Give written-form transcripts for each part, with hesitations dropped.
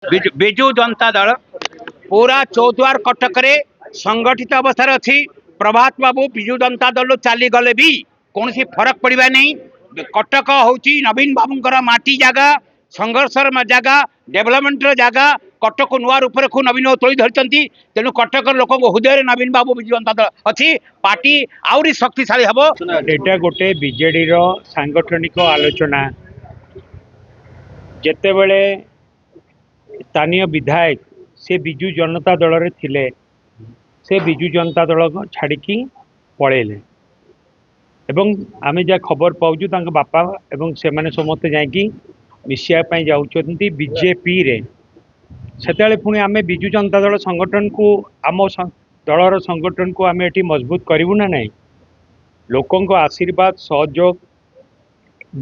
ବିଜୁ ଜନତା ଦଳ पूरा चौद्वार कटक रे संगठित अवस्था अच्छी। प्रभात बाबू विजु जनता दल चली गले भी कौन सी फरक पड़ा नहीं। कटक हूँ नवीन बाबूंकर माटी जगह संघर्षर जगह डेवलपमेंट जगह कटक नुआ रूप से नवीन तोली धरी तेणु कटक लोक हृदय नवीन बाबू विजु जनता दल अच्छी पार्टी आहरी शक्तिशाली हम। एटा गोटे बीजेडी रो सांगठनिक आलोचना जेते बेले स्थानीय विधायक से विजु जनता दल रे थिले से विजु जनता दल को छाड़िकी पळेले एवं आमे जा खबर पाउजु तांका बापा एवं से माने समस्त जाईकी मिसिया पई जाउचंती बीजेपी रे सेतेले पुणी आमे विजु जनता दल संगठन को आम दलर संगठन को आमे एठी मजबूत करिवु ना नहीं। लोकों को आशीर्वाद सहयोग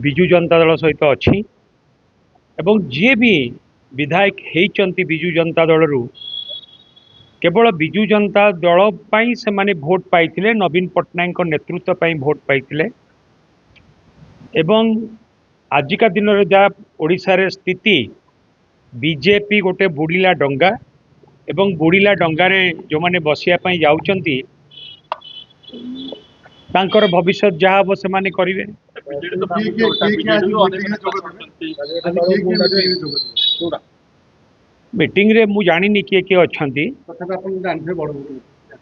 विजु जनता दल सहित अच्छी एवं जी भी विधायक होती विजु जनता दल केवल विजु जनता दल पाई से माने भोट पाइथिले नवीन पट्टनायक नेतृत्व पाई भोट पाइथिले एवं आजिका दिन रे जा ओडिशा रे स्थिति बीजेपी गोटे बुड़ीला डंगा एवं बुड़ीला डंगा रे जो माने बसिया पाई जाउचंती तांकर भविष्य जहाँ हम से माने करिवे। मीटिंग रे मु जानी किए किए अच्छी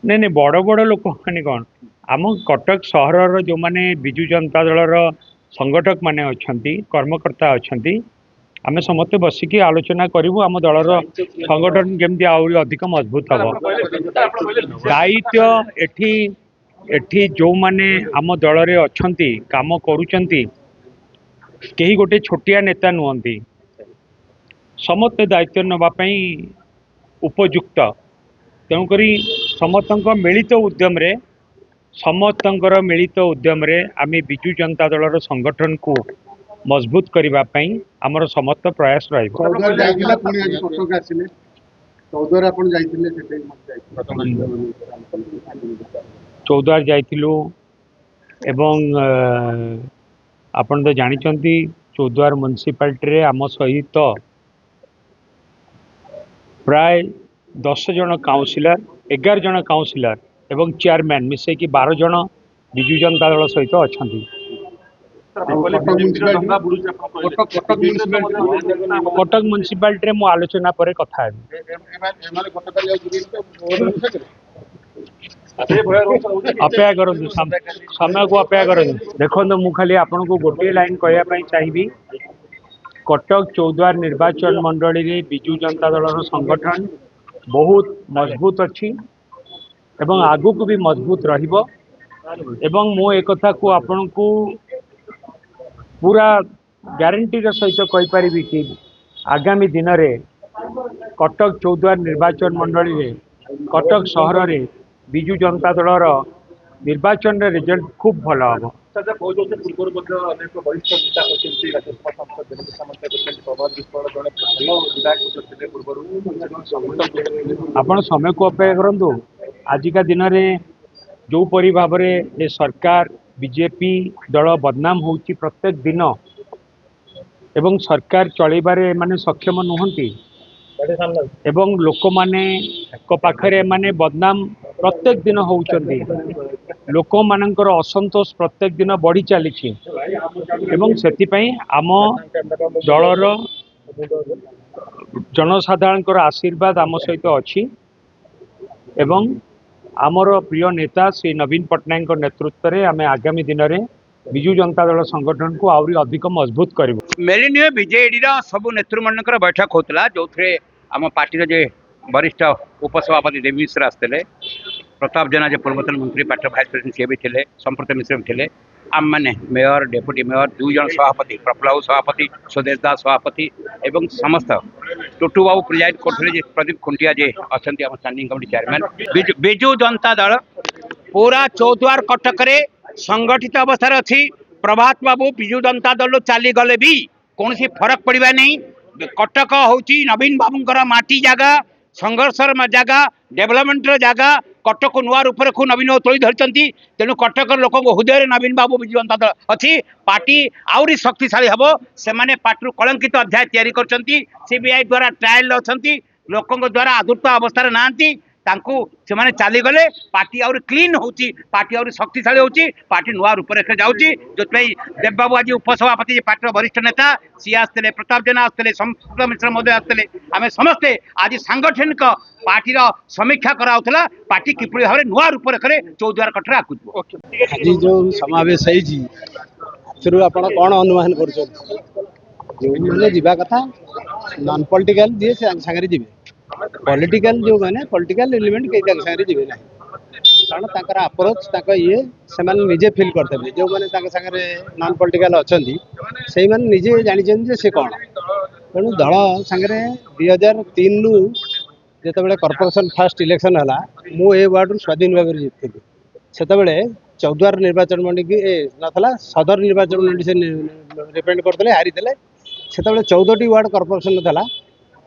नहीं बड़ बड़ लोक माने कौन आम कटक सहर जो माने विजु जनता दल संगठक माने अच्छी कर्मकर्ता अच्छी आमे समस्ते बसिकी आलोचना करूँ आम दलर संगठन केमती आहरी अधिक मजबूत हम। दायित्व एठी एठी जो माने आम दल रे अच्छी काम करुचंती कहीं गोटे छोटिया नेता नुहंती समस्त दायित्व नवापाई उपयुक्त तेणुकरी समस्त मिलित उद्यम रे समस्तंकर मिलित उद्यम रे आमे विजु जनता दलर संगठन को मजबूत करने आमर समस्त प्रयास रहिबो। चौद्वार जाइथिलु एवं आपण तो जानिचंती चौद्वार म्युनिसिपालिटी रे आम सहित प्राय 10 जन काउंसिलर 11 जन काउंसिलर एवं चेयरमैन मिसे कि 12 जन विजु जनता दल सहित अच्छा। कटक म्युनिसिपालिटी मु आलोचना पर कथा अपेक्षा करूँ समय को अपेक्षा करूँ। देखो मु खाली आपन को गोटे लाइन कहवाई चाहिए कटक चौद्वार निर्वाचन मंडली रे विजु जनता दल संगठन बहुत मजबूत अच्छी एवं आगु को भी मजबूत रहिबो एवं मो एक कथा को आपन को पूरा ग्यारंटी सहित कहीपरि कि आगामी दिन में कटक चौद्वार निर्वाचन मंडली रे कटक सहर रे विजु जनता दलर निर्वाचन रे रिजल्ट खूब भल हम। आपण समय को अपेक्षा करूँ आजिका दिन में जो परी भाव में सरकार बीजेपी दल बदनाम होची प्रत्येक दिन एवं सरकार चलैबारे माने सक्षम नुहंती एवं लोक माने को पाखरे माने बदनाम प्रत्येक दिन होउचंती लोक मानकर असंतोष प्रत्येक दिन बढ़ी चली एवं सेति पई आम दलर जनसाधारण आशीर्वाद आम सहित अच्छी एवं आमर प्रिय नेता श्री नवीन पट्टनायक नेतृत्व में आम आगामी दिन में विजु जनता दल संगठन को आहरी अधिक मजबूत करूँ। मेलिनियो बीजेडी सब नेतृमंडल बैठक होता जो थे आम पार्टी जे वरिष्ठ उपसभापति देवी मिश्र आसते प्रताप जेना जो पूर्वतन मंत्री पार्टी भाइस प्रेसिडेंट सी भी थे संप्रत मिश्र भी थे आम मैंने मेयर डेपुटी मेयर 2 जन सभापति प्रफुल्ल बाबू सभापति स्वदेश दास सभापति एवं समस्त टुटू बाबू प्रिजाइड करते प्रदीप खुंटिया जे अच्छा standing committee chairman Biju Janata Dal पूरा चौद्वार कटक रे संगठित अवस्था अच्छी। प्रभात बाबू विजु जनता दल चली गले भी कौन सी फरक पड़ा नहीं। कटक हूँ नवीन बाबूंकर माटी जगह संघर्षर जगह डेभलपमेंट जगह कटक नुआ रूप को नवीन बाबू तोली धरती तेणु कटक लोक हृदय नवीन बाबू विजु जनता दल अच्छी पार्टी आहरी शक्तिशाली हम से पार्टी कलंकित अध्याय तैयारी कर सीबीआई द्वारा ट्रायल अच्छा लोकों द्वारा आदुर्त अवस्था नहांती से चलीगले पार्टी आहरी क्लीन होची पार्टी आहरी शक्तिशाली होची पार्टी नुआ रूपरेख जाऊँगी जो देवबाबू आज उपसभापति पार्टी वरिष्ठ नेता सी आसते प्रताप जेना आसते संस्कृत मिश्र महोदय आसते आम समस्ते आज सांगठनिक पार्टी समीक्षा कराला पार्टी किपरि भाव में नुआ रूपरेख चौद्वार कठर आगुच आज जो समावेश है आप कौन अनुमान कर कथा नॉन पॉलिटिकल जी सांगे जी पॉलिटिकल जो मैंने पॉलिटिकल एलिमेंट कई सांगे जी ना कारण ताकर अप्रोच ये से निजे फिल करते जो मैंने सांगे नॉन पॉलिटिकल अच्छा से निजे जानी से कौन तेणु दल सांगे 2003 रु जो कॉर्पोरेशन फास्ट इलेक्शन है मुझे वार्ड रु स्वाधीन भाव में जीती से चौद्वार निर्वाचन मंडी की नाला सदर निर्वाचन मंडी से रिप्रेजेंट करते हारी से 14टी वार्ड कॉर्पोरेशन था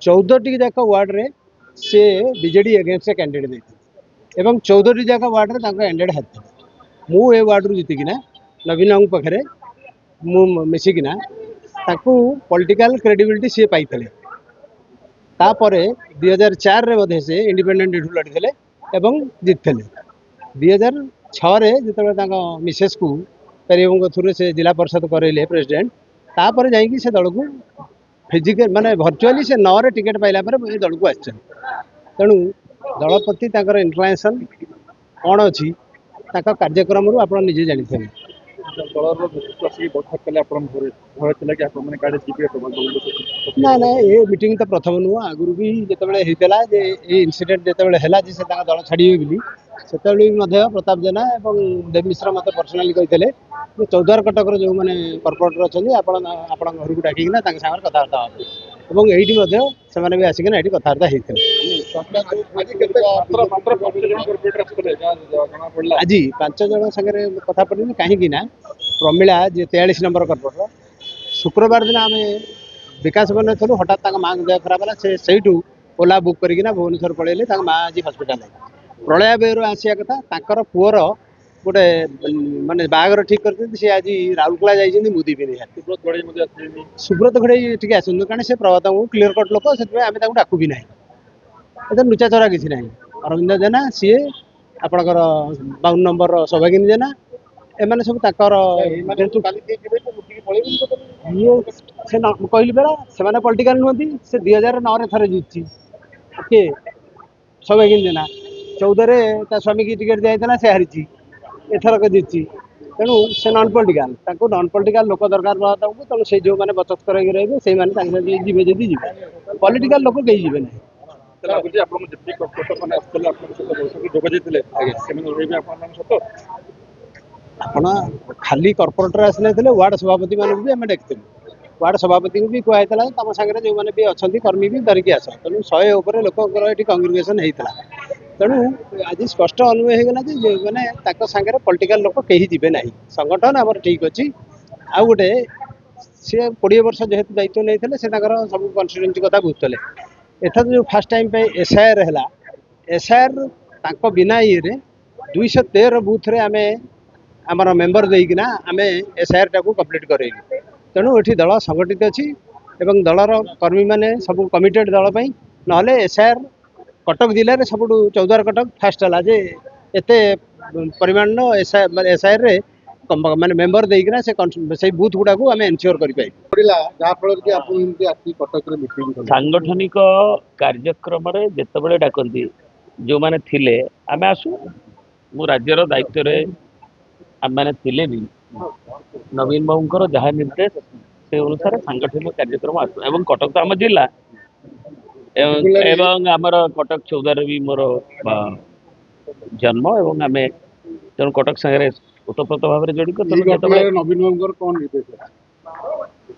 14टी जाक वार्ड रे से बीजेडी एगेन्स्ट कैंडिडेट देते एवं 14टी जाक वार्ड रे कैंडिडेट हारते मु ए वार्ड रु जीतिकिना नवीन बाबू पाखे मिसिकिना पॉलिटिकल क्रेडिबिलिटी सी पाई तापर 2004 रे बोधे से इंडिपेंडेंट एठू लड़ी एवं जीतते 2006 जो मिसेस को पेरियों थ्रू से जिला परिषद करेले प्रेसिडेंट तापर जाइए से दल को फिजिकल माने भर्चुआली से 9 रे टिकेट पाइला पर दल को आछन तेणु दल प्रति इंक्लिनेशन कौन अच्छी कार्यक्रम रू आप निजे जानी थे ना ना ये मीटिंग तो प्रथम नुह आगुरी भी जिते होता ये इनसीडेंट जिते है से दल छाड़े बोली से प्रताप जेना और देव मिश्र मत पर्सनाली कहते चौद्वार कटक जो मैंने कॉर्पोरेटर अच्छा घर को डाकिना कथबार्ता हे और ये आसिक कथबार्ता आज 5 जन सागर कथा पड़े कहीं प्रमिला जी 43 नंबर कॉर्पोरेटर शुक्रवार दिन आम विकास बन थलु हठात माँ देह खराब है से ओला बुक करना भुवनेश्वर पलैले माँ आज हस्पिटाल प्रलया बेहू आसा कथा पुअर गोटे माने बागर ठीक कर सी आज राउरकेला जाइए मुदी भी नहीं सुब्रत घड़े टे आसतु कारण से प्रभात को क्लीयर कट लोक से आम डाकू भी ना ये लुचाचरा किसी ना अरविंद जेना सी आपणकर 52 नंबर सौभागिनी जेना एम सब कहली परा से पॉलिटिकल नुहति से 2009 थे जीति ओके सौभागिनी जेना 14 स्वामी की टिकेट दिया से हारी एथरक जीति तेणु से नॉन पॉलिटिकल नॉन पॉलिटिकल लोक दरकार प्रभात को तेणु से जो मैंने बचत कराई रहे से जी जदि जी पॉलिटिकल लोक कहीं जी ना आप खाली कॉर्पोरेटर आसना वार्ड सभापति मानक भी आम डाकि वार्ड सभापति को भी कहला तुम सागर जो मैंने भी अच्छा कर्मी भी धरिकी आस तेणु 100 उपर लोकर ये कंग्रिगेसन होता तेणु आज स्पष्ट अनुभव होगा जो मैंने सागर पॉलिटिकल लोक कहीं जी ना संगठन आम ठीक अच्छी आउ गोटे सी 20 वर्ष जेहेतु दायित्व नहीं से सब कन्स्टिट्यूएंसी कथा बुझुते एथर जो फास्ट टाइम पे एसआईआर है एसआईआर बिना ये 213 बूथ रे आमे आमर मेम्बर देकिना आमे एसआईआर टाको कंप्लीट करेलु तेणु ये दल संगठित अच्छी एवं दलर कर्मी मैंने सब कमिटेड दल ना एसआईआर कटक जिले में सब 14 कटक फास्ट है जे एत परिमाण एसआईआर रे माने मेम्बर देकिना से बूथ गुड़ा को आम एनश्योर कर सांगठनिक कार्यक्रम जिते डाकती जो मैंने थिले आम आसू मु राज्यर दायित्व रे आम मैंने थिले भी नवीन बाबूंकर जहाँ निर्देश से अनुसार सांगठनिक कार्यक्रम आसू एवं कटक तो आम जिला एवं आमर कटक 14 भी मोर जन्म एवं आम तेणु कटक सागर ओतप्रोत भाव में जड़ित नवीन बाबूंकर कौन निर्देश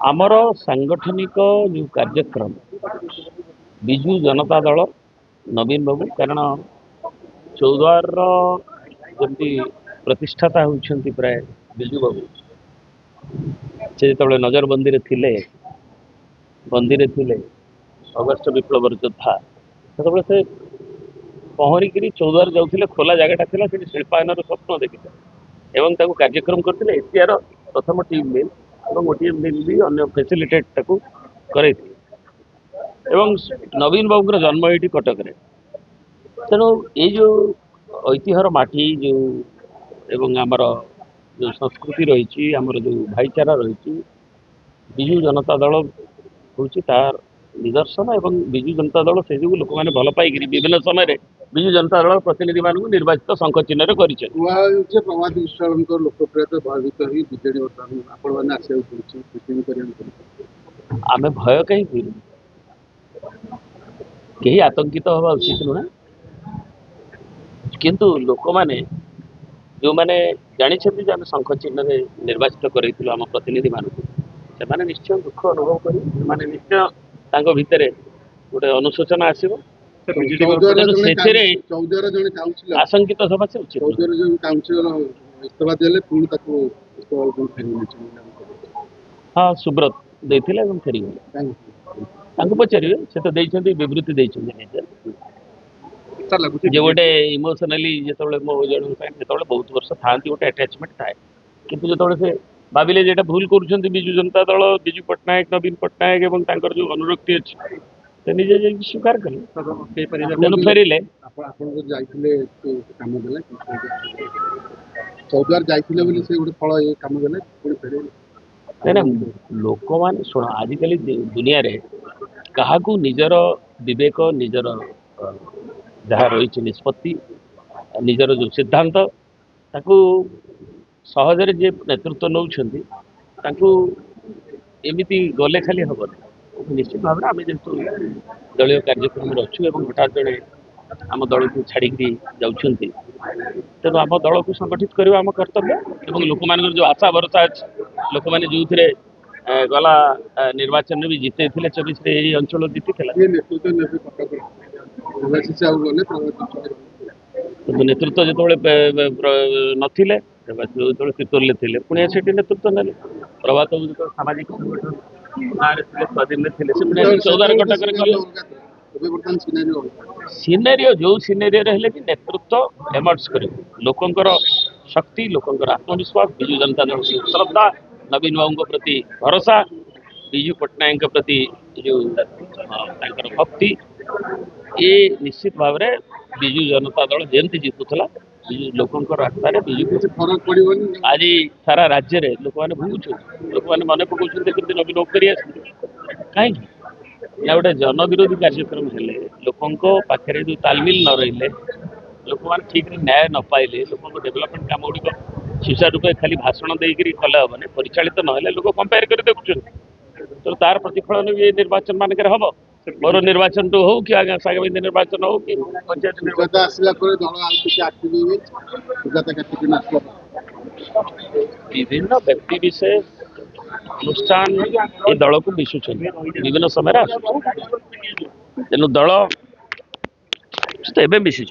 आमर सांगठनिक जो कार्यक्रम विजु जनता दल नवीन बाबू कारण चौद्वार जमी प्रतिष्ठाता होती प्राय विजु बाबू से जो नजरबंदी रे थिले बंदी रे थिले अगस्ट विप्लव योद्धा ସେତେବେଳେ ସେ ପହଁରିକିରି ଚୌଦ୍ୱାର ଯାଉଥିଲେ, ଖୋଲା ଜାଗାଟା ଥିଲା, ସେଠି ଶିଳ୍ପାୟନର ସ୍ୱପ୍ନ ଦେଖିଥିଲେ ଏବଂ ତାକୁ କାର୍ଯ୍ୟକ୍ରମ କରିଥିଲେ। ଏସିଆର ପ୍ରଥମ ଟିମ୍ ମିଲ୍ ଏବଂ ଗୋଟିଏ ମିଲ୍ ବି ଅନ୍ୟ ଫେସିଲିଟେଟ୍ ତାକୁ କରାଇଥିଲେ ଏବଂ ନବୀନ ବାବୁଙ୍କର ଜନ୍ମ ଏଇଠି କଟକରେ। ତେଣୁ ଏଇ ଯେଉଁ ଐତିହ୍ୟର ମାଟି ଯେଉଁ ଏବଂ ଆମର ଯେଉଁ ସଂସ୍କୃତି ରହିଛି, ଆମର ଯେଉଁ ଭାଇଚାରା ରହିଛି, ବିଜୁ ଜନତା ଦଳ ହେଉଛି ତାର ନିଦର୍ଶନ ଏବଂ ବିଜୁ ଜନତା ଦଳ ସେ ଯୋଗୁଁ ଲୋକମାନେ ଭଲ ପାଇକିରି ବିଭିନ୍ନ ସମୟରେ ବିଜୁ ଜନତା ଦଳ ପ୍ରତିନିଧିମାନଙ୍କୁ ନିର୍ବାଚିତ ଶଙ୍ଖ ଚିହ୍ନରେ କରିଛନ୍ତି। କୁହାଯାଉଛି ପ୍ରଭାତ ବିଶ୍ୱାଳଙ୍କ ଲୋକପ୍ରିୟତା ଭୟଭୀତ ହୋଇ ବିଜେଡି ବର୍ତ୍ତମାନ ଆପଣମାନେ ଆସିବାକୁ ପଡୁଛି ବିଜେଡି କରିବାକୁ ପଡୁଛି। ଆମେ ଭୟ କାହିଁ କରିବୁ? କେହି ଆତଙ୍କିତ ହେବା ଉଚିତ ନୁହେଁ, କିନ୍ତୁ ଲୋକମାନେ ଯେଉଁମାନେ ଜାଣିଛନ୍ତି ଯେ ଆମେ ଶଙ୍ଖ ଚିହ୍ନରେ ନିର୍ବାଚିତ କରାଇଥିଲୁ ଆମ ପ୍ରତିନିଧିମାନଙ୍କୁ, ସେମାନେ ନିଶ୍ଚୟ ଦୁଃଖ ଅନୁଭବ କରିବେ। ସେମାନେ ନିଶ୍ଚୟ ତାଙ୍କ ଭିତରେ ଗୋଟେ ଅନୁଶୋଚନା ଆସିବ। ସେଥିରେ ଚୌଦ୍ୱାର ଜଣେ କାଉନ୍ସିଲର ଆଶଙ୍କିତ ହେବା ସେ ଉଚିତ ନୁହେଁ। ଚୌଦ୍ୱାର ଜଣେ କାଉନ୍ସିଲର ଇସ୍ତଫା ଦେଲେ ପୁଣି ତାକୁ ଇସ୍ତଫା ଫେରିବେ। ହଁ, ସୁବ୍ରତ ଦେଇଥିଲେ ଏବଂ ଫେରିଗଲେ। ତାଙ୍କୁ ପଚାରିବେ, ସେ ତ ଦେଇଛନ୍ତି, ବିବୃତ୍ତି ଦେଇଛନ୍ତି ନିଜେ ଯେ ଗୋଟେ ଇମୋସନାଲି ଯେତେବେଳେ ମୋ ଜଣଙ୍କ ପାଇଁ ଯେତେବେଳେ ବହୁତ ବର୍ଷ ଥାଆନ୍ତି ଗୋଟେ ଆଟାଚମେଣ୍ଟ ଥାଏ, କିନ୍ତୁ ଯେତେବେଳେ ସେ ଭାବିଲେ ଯେ ଏଇଟା ଭୁଲ କରୁଛନ୍ତି ବିଜୁ ଜନତା ଦଳ, ବିଜୁ ପଟ୍ଟନାୟକ, ନବୀନ ପଟ୍ଟନାୟକ ଏବଂ ତାଙ୍କର ଯେଉଁ ଅନୁରକ୍ତି ଅଛି, ସେ ନିଜେ ଯାଇକି ସ୍ୱୀକାର କଲେ, ତେଣୁ ଫେରିଲେ। ଆପଣଙ୍କୁ ଯାଇଥିଲେ କାମ ଦେଲେ ଚୌଦ୍ୱାର ଯାଇଥିଲେ ବୋଲି ସେ ଗୋଟେ ଫଳ ଏ କାମ ଦେଲେ ପୁଣି ଫେରିଲେ। ନାଇଁ ଲୋକମାନେ ଶୁଣ, ଆଜିକାଲି ଦୁନିଆରେ କାହାକୁ ନିଜର ବିବେକ, ନିଜର ଯାହା ରହିଛି ନିଷ୍ପତ୍ତି, ନିଜର ଯେଉଁ ସିଦ୍ଧାନ୍ତ, ତାକୁ ସହଜରେ ଯିଏ ନେତୃତ୍ୱ ନେଉଛନ୍ତି ତାଙ୍କୁ ଏମିତି ଗଲେ ଖାଲି ହେବନି। ନିଶ୍ଚିତ ଭାବରେ ଆମେ ଯେହେତୁ ଦଳୀୟ କାର୍ଯ୍ୟକ୍ରମରେ ଅଛୁ ଏବଂ ହଠାତ୍ ଜଣେ ଆମ ଦଳକୁ ଛାଡ଼ିକି ଯାଉଛନ୍ତି, ତେଣୁ ଆମ ଦଳକୁ ସଂଗଠିତ କରିବା ଆମ କର୍ତ୍ତବ୍ୟ ଏବଂ ଲୋକମାନଙ୍କର ଯେଉଁ ଆଶା ଭରସା ଅଛି, ଲୋକମାନେ ଯେଉଁଥିରେ ଗଲା ନିର୍ବାଚନରେ ବି ଜିତେଇଥିଲେ, 24ରେ ଏଇ ଅଞ୍ଚଳ ଜିତିଥିଲା, ନେତୃତ୍ୱ ନେବେ କଟକ ଆଉ ଗଲେ କିନ୍ତୁ ନେତୃତ୍ୱ ଯେତେବେଳେ ନଥିଲେ, ଯେତେବେଳେ ତିର୍ତ୍ତୋଲରେ ଥିଲେ, ପୁଣି ସେଠି ନେତୃତ୍ୱ ନେଲେ। ପ୍ରଭାତ ଯେତେବେଳେ ସାମାଜିକ ସଂଗଠନ ଗାଁରେ ଥିଲେ, ସ୍ୱାଧୀନରେ ଥିଲେ, ସେ ପୁଣି ଚୌଦ୍ୱାର କଟକରେ କଲେ। ସିନେରିଓ ଯେଉଁ ସିନେରିଓରେ ହେଲେ ବି ନେତୃତ୍ୱ ଏମର୍ଜ କରିବ। ଲୋକଙ୍କର ଶକ୍ତି, ଲୋକଙ୍କର ଆତ୍ମବିଶ୍ୱାସ, ବିଜୁ ଜନତା ଦଳ ଶ୍ରଦ୍ଧା, ନବୀନ ବାବୁଙ୍କ ପ୍ରତି ଭରସା, ବିଜୁ ପଟ୍ଟନାୟକଙ୍କ ପ୍ରତି ଯେଉଁ ତାଙ୍କର ଭକ୍ତି, ଏ ନିଶ୍ଚିତ ଭାବରେ ବିଜୁ ଜନତା ଦଳ ଯେମିତି ଜିତୁଥିଲା, ବିଜୁ ଲୋକଙ୍କର ରାସ୍ତାରେ ବିଜୁ ଫରକ ପଡ଼ିବନି। ଆଜି ସାରା ରାଜ୍ୟରେ ଲୋକମାନେ ଭୋଗୁଛନ୍ତି, ଲୋକମାନେ ମନେ ପକାଉଛନ୍ତି କେମିତି ନବୀନ କରି ଆସନ୍ତି। କାହିଁକି ନା ଗୋଟେ ଜନବିରୋଧୀ କାର୍ଯ୍ୟକ୍ରମ ହେଲେ, ଲୋକଙ୍କ ପାଖରେ ଯେଉଁ ତାଲମିଲ ନ ରହିଲେ, ଲୋକମାନେ ଠିକରେ ନ୍ୟାୟ ନ ପାଇଲେ, ଲୋକଙ୍କ ଡେଭଲପମେଣ୍ଟ କାମ ଗୁଡ଼ିକ ସୁଚାରୁ ରୂପେ ଖାଲି ଭାଷଣ ଦେଇକରି କଲେ ହେବନି, ପରିଚାଳିତ ନହେଲେ ଲୋକ କମ୍ପେୟାର କରି ଦେଖୁଛନ୍ତି। ତେଣୁ ତାର ପ୍ରତିଫଳନ ବି ଏଇ ନିର୍ବାଚନ ମାନଙ୍କରେ ହବ। ପୌର ନିର୍ବାଚନଠୁ ହଉ କି ଆଗାମୀ ନିର୍ବାଚନ ହଉ କି ପଞ୍ଚାୟତ ନିର୍ବାଚନ ଆସିଲା ପରେ ଦଳ ଆଉ କିଛି ଆକ୍ଟିଭ ହେଇଯାଇଛି। ବିଭିନ୍ନ ବ୍ୟକ୍ତି ବିଶେଷ ଅନୁଷ୍ଠାନ ଏ ଦଳକୁ ମିଶୁଛନ୍ତି, ବିଭିନ୍ନ ସମୟରେ ଆସୁଛନ୍ତି, ତେଣୁ ଦଳ ଏବେ ମିଶିଛନ୍ତି।